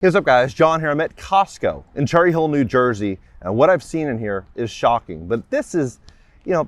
Hey, what's up guys? John here. I'm at Costco in Cherry Hill, New Jersey, and what I've seen in here is shocking. But this is,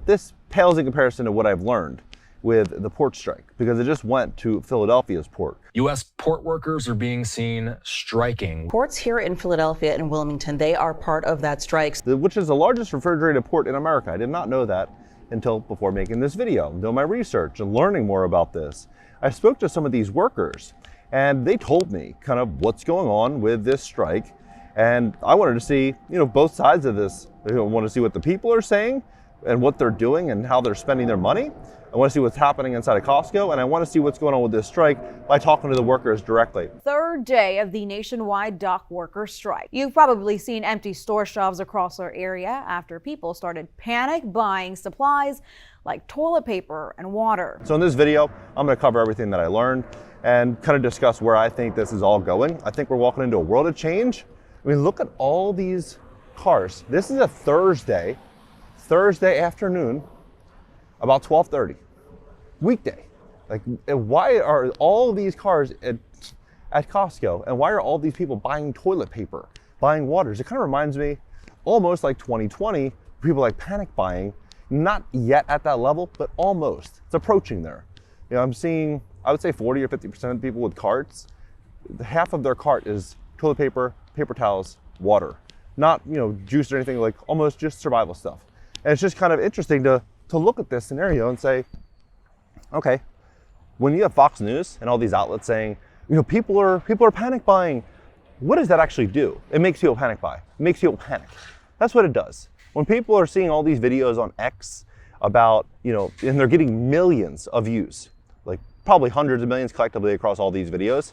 this pales in comparison to what I've learned with the port strike, because it just went to Philadelphia's port. U.S. port workers are being seen striking. Ports here in Philadelphia and Wilmington, they are part of that strike. Which is the largest refrigerated port in America. I did not know that until before making this video, doing my research and learning more about this. I spoke to some of these workers, and they told me kind of what's going on with this strike. And I wanted to see, both sides of this. I want to see what the people are saying and what they're doing and how they're spending their money. I want to see what's happening inside of Costco, and I want to see what's going on with this strike by talking to the workers directly. Third day of the nationwide dock worker strike. You've probably seen empty store shelves across our area after people started panic buying supplies like toilet paper and water. So in this video, I'm going to cover everything that I learned and kind of discuss where I think this is all going. I think we're walking into a world of change. I mean, look at all these cars. This is a Thursday afternoon, about 12:30, weekday. Like, why are all these cars at Costco, and why are all these people buying toilet paper, buying waters? It kind of reminds me almost like 2020, people like panic buying, not yet at that level, but almost. It's approaching there. I'm seeing, I would say 40 or 50% of people with carts, half of their cart is toilet paper, paper towels, water. Not, juice or anything, like almost just survival stuff. And it's just kind of interesting to look at this scenario and say, okay, when you have Fox News and all these outlets saying, people are panic buying, what does that actually do? It makes people panic buy. It makes people panic. That's what it does. When people are seeing all these videos on X about, and they're getting millions of views, like probably hundreds of millions collectively across all these videos,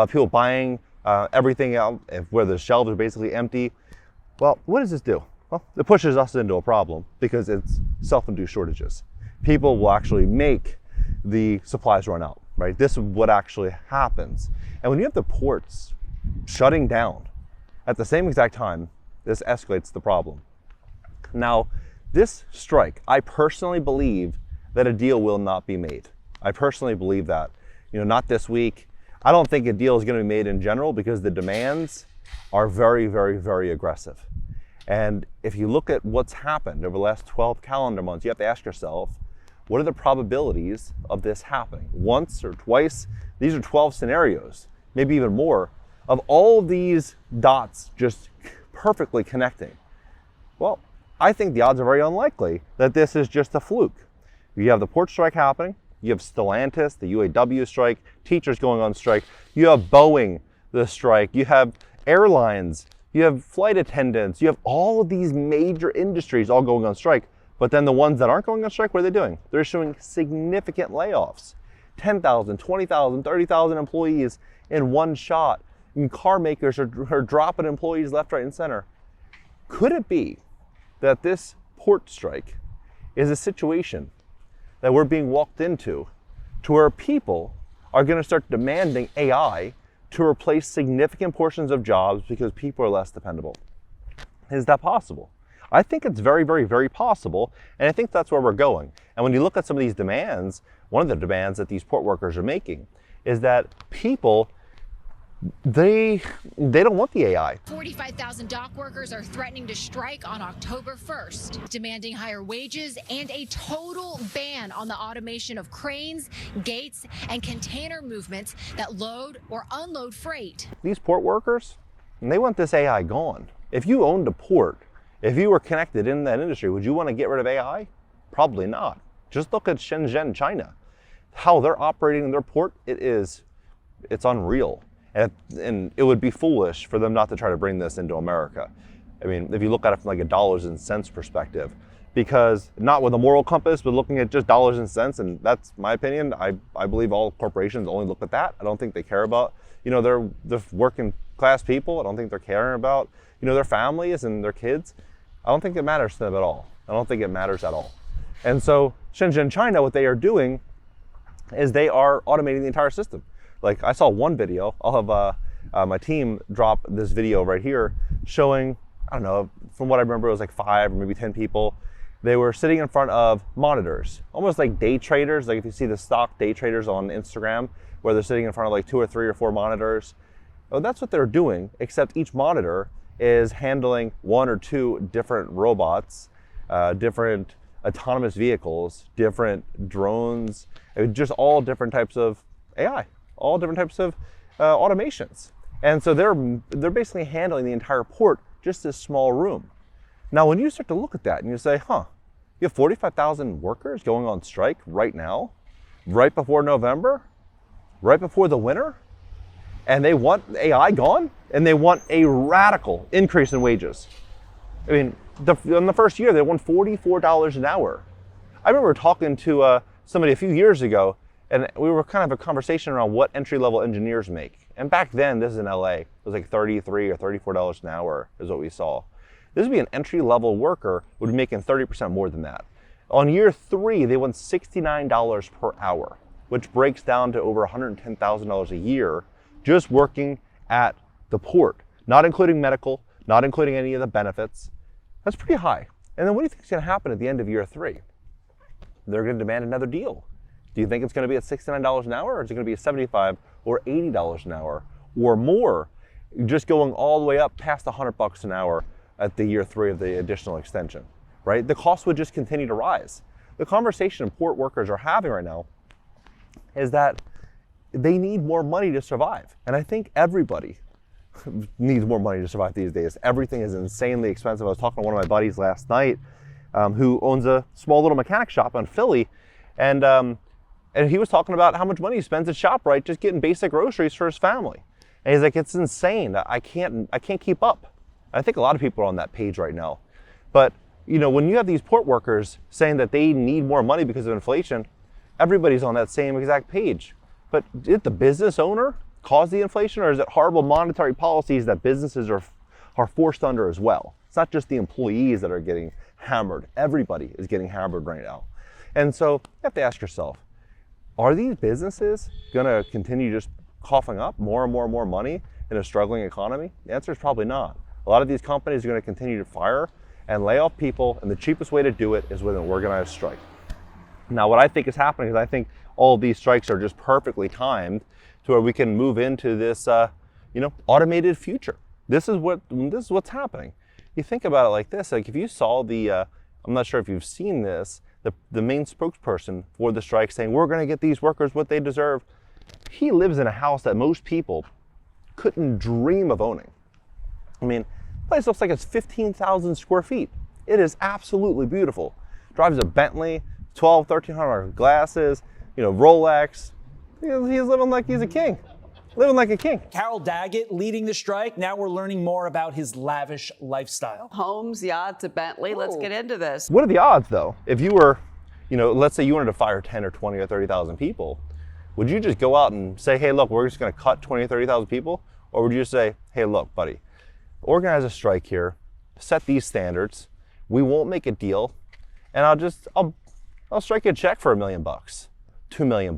people buying everything out where the shelves are basically empty. Well, what does this do? Well, it pushes us into a problem because it's self-induced shortages. People will actually make the supplies run out, right? This is what actually happens. And when you have the ports shutting down at the same exact time, this escalates the problem. Now, this strike, I personally believe that a deal will not be made. I personally believe that. Not this week. I don't think a deal is going to be made in general because the demands are very, very, very aggressive. And if you look at what's happened over the last 12 calendar months, you have to ask yourself, what are the probabilities of this happening? Once or twice? These are 12 scenarios, maybe even more, of all these dots just perfectly connecting. Well, I think the odds are very unlikely that this is just a fluke. You have the port strike happening, you have Stellantis, the UAW strike, teachers going on strike, you have Boeing, the strike, you have airlines, you have flight attendants, you have all of these major industries all going on strike. But then the ones that aren't going on strike, what are they doing? They're issuing significant layoffs. 10,000, 20,000, 30,000 employees in one shot. And car makers are dropping employees left, right, and center. Could it be that this port strike is a situation that we're being walked into to where people are going to start demanding AI to replace significant portions of jobs because people are less dependable? Is that possible? I think it's very, very, very possible, and I think that's where we're going. And when you look at some of these demands, one of the demands that these port workers are making is that people, they don't want the AI. 45,000 dock workers are threatening to strike on October 1st, demanding higher wages and a total ban on the automation of cranes, gates, and container movements that load or unload freight. These port workers, they want this AI gone. If you owned a port, if you were connected in that industry, would you want to get rid of AI? Probably not. Just look at Shenzhen, China. How they're operating in their port, it's unreal. And it would be foolish for them not to try to bring this into America. I mean, if you look at it from like a dollars and cents perspective, because not with a moral compass, but looking at just dollars and cents, and that's my opinion. I believe all corporations only look at that. I don't think they care about, they're working class people. I don't think they're caring about, their families and their kids. I don't think it matters to them at all. I don't think it matters at all. And so Shenzhen, China, what they are doing is they are automating the entire system. Like, I saw one video, I'll have my team drop this video right here showing, I don't know, from what I remember, it was like 5 or maybe 10 people. They were sitting in front of monitors, almost like day traders. Like if you see the stock day traders on Instagram, where they're sitting in front of like 2 or 3 or 4 monitors. Oh, that's what they're doing, except each monitor is handling 1 or 2 different robots, different autonomous vehicles, different drones, just all different types of AI, all different types of automations. And so they're basically handling the entire port, just this small room. Now, when you start to look at that and you say, you have 45,000 workers going on strike right now, right before November, right before the winter, and they want AI gone, and they want a radical increase in wages. I mean, in the first year, they won $44 an hour. I remember talking to somebody a few years ago, and we were kind of a conversation around what entry-level engineers make. And back then, this is in LA, it was like $33 or $34 an hour is what we saw. This would be an entry-level worker would be making 30% more than that. On year 3, they won $69 per hour, which breaks down to over $110,000 a year just working at the port, not including medical, not including any of the benefits. That's pretty high. And then what do you think is going to happen at the end of year 3? They're going to demand another deal. Do you think it's going to be at $69 an hour, or is it going to be at $75 or $80 an hour or more, just going all the way up past $100 an hour at the year 3 of the additional extension, right? The cost would just continue to rise. The conversation port workers are having right now is that they need more money to survive. And I think everybody needs more money to survive these days. Everything is insanely expensive. I was talking to one of my buddies last night who owns a small little mechanic shop in Philly, and he was talking about how much money he spends at ShopRite just getting basic groceries for his family. And he's like, it's insane. I can't keep up. I think a lot of people are on that page right now. But when you have these port workers saying that they need more money because of inflation, everybody's on that same exact page. But did the business owner cause the inflation, or is it horrible monetary policies that businesses are forced under as well? It's not just the employees that are getting hammered. Everybody is getting hammered right now. And so you have to ask yourself, are these businesses going to continue just coughing up more and more and more money in a struggling economy? The answer is probably not. A lot of these companies are going to continue to fire and lay off people, and the cheapest way to do it is with an organized strike. Now, what I think is happening is I think all of these strikes are just perfectly timed to where we can move into this, automated future. This is what's happening. You think about it like this: like if you saw I'm not sure if you've seen this, the main spokesperson for the strike saying we're going to get these workers what they deserve. He lives in a house that most people couldn't dream of owning. I mean, the place looks like it's 15,000 square feet. It is absolutely beautiful. Drives a Bentley, $1,200-$1,300 glasses, Rolex. He's living like he's a king. Living like a king. Carol Daggett leading the strike. Now we're learning more about his lavish lifestyle. Homes, yachts, a Bentley. Let's get into this. What are the odds, though? If you were, let's say you wanted to fire 10 or 20 or 30,000 people, would you just go out and say, hey, look, we're just going to cut 20 or 30,000 people? Or would you just say, hey, look, buddy, organize a strike here, set these standards, we won't make a deal, and I'll strike you a check for $1 million, $2 million.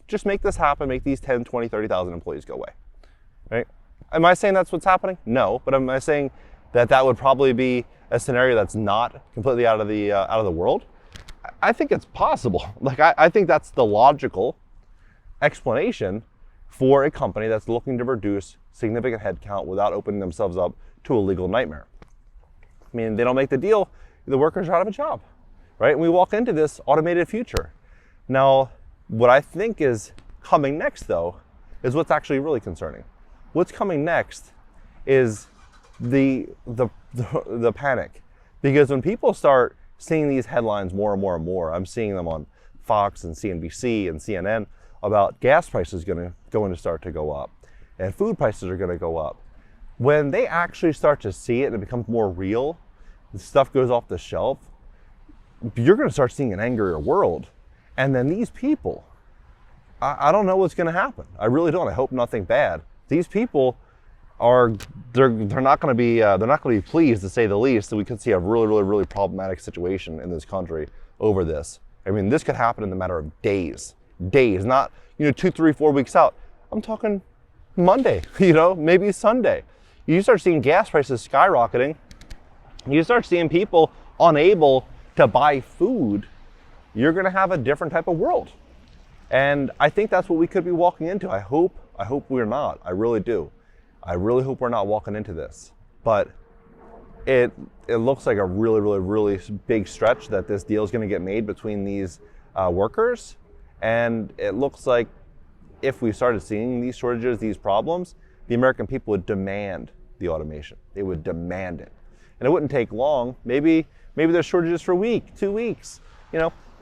Just make this happen, make these 10, 20, 30,000 employees go away, right? Am I saying that's what's happening? No, but am I saying that would probably be a scenario that's not completely out of the world? I think it's possible. Like, I think that's the logical explanation for a company that's looking to reduce significant headcount without opening themselves up to a legal nightmare. I mean, they don't make the deal, the workers are out of a job, right? And we walk into this automated future. Now, what I think is coming next, though, is what's actually really concerning. What's coming next is the panic. Because when people start seeing these headlines more and more and more, I'm seeing them on Fox and CNBC and CNN about gas prices going to start to go up and food prices are going to go up. When they actually start to see it and it becomes more real, the stuff goes off the shelf, you're going to start seeing an angrier world. And then these people, I don't know what's going to happen. I really don't. I hope nothing bad. These people they're not going to be pleased, to say the least, that we could see a really, really, really problematic situation in this country over this. I mean, this could happen in the matter of days, not 2, 3, 4 weeks out. I'm talking Monday, maybe Sunday. You start seeing gas prices skyrocketing. You start seeing people unable to buy food. You're going to have a different type of world. And I think that's what we could be walking into. I hope we're not. I really do. I really hope we're not walking into this, but it looks like a really big stretch that this deal is going to get made between these workers. And it looks like if we started seeing these shortages, these problems, the American people would demand the automation. They would demand it. And it wouldn't take long. Maybe there's shortages for a week, 2 weeks,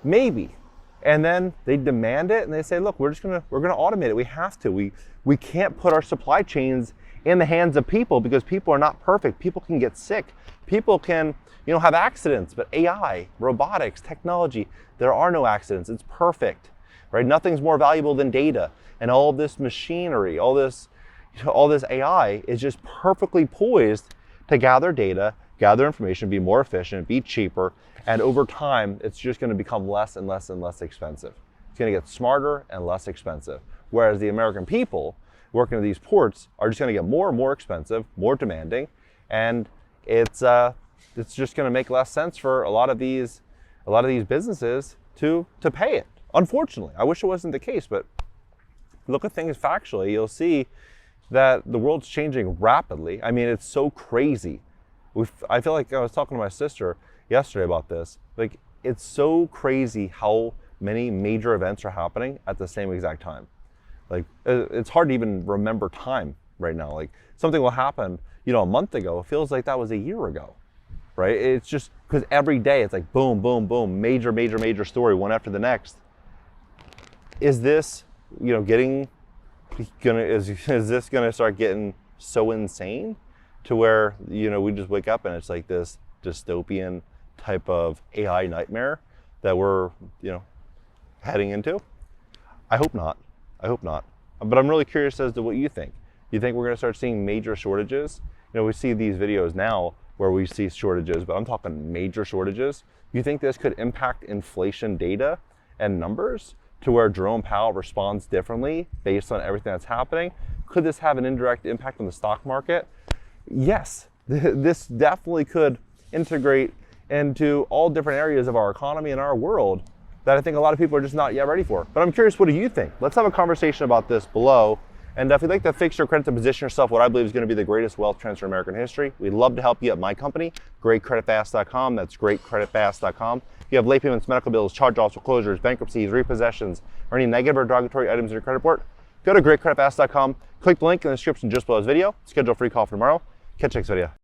maybe. And then they demand it and they say, look, we're gonna automate it. We have to. We can't put our supply chains in the hands of people because people are not perfect. People can get sick. People can, have accidents, but AI, robotics, technology, there are no accidents. It's perfect, right? Nothing's more valuable than data. And all this machinery, all this AI is just perfectly poised to gather data, gather information, be more efficient, be cheaper. And over time, it's just going to become less and less and less expensive. It's going to get smarter and less expensive. Whereas the American people working at these ports are just going to get more and more expensive, more demanding, and it's just going to make less sense for a lot of these businesses to pay it. Unfortunately, I wish it wasn't the case, but look at things factually, you'll see that the world's changing rapidly. I mean, it's so crazy. I feel like I was talking to my sister yesterday about this. Like, it's so crazy how many major events are happening at the same exact time. Like, it's hard to even remember time right now. Like, something will happen, a month ago. It feels like that was a year ago, right? It's just because every day it's like boom, boom, boom, major story, one after the next. Is this, is this gonna start getting so insane to where, we just wake up and it's like this dystopian type of AI nightmare that we're, heading into? I hope not. But I'm really curious as to what you think. You think we're going to start seeing major shortages? We see these videos now where we see shortages, but I'm talking major shortages. You think this could impact inflation data and numbers to where Jerome Powell responds differently based on everything that's happening? Could this have an indirect impact on the stock market? Yes, this definitely could integrate into all different areas of our economy and our world that I think a lot of people are just not yet ready for. But I'm curious, what do you think? Let's have a conversation about this below. And if you'd like to fix your credit to position yourself what I believe is going to be the greatest wealth transfer in American history, we'd love to help you at my company, GreatCreditFast.com. That's GreatCreditFast.com. If you have late payments, medical bills, charge-offs, foreclosures, bankruptcies, repossessions, or any negative or derogatory items in your credit report, go to GreatCreditFast.com. Click the link in the description just below this video. Schedule a free call for tomorrow. Catch you next video.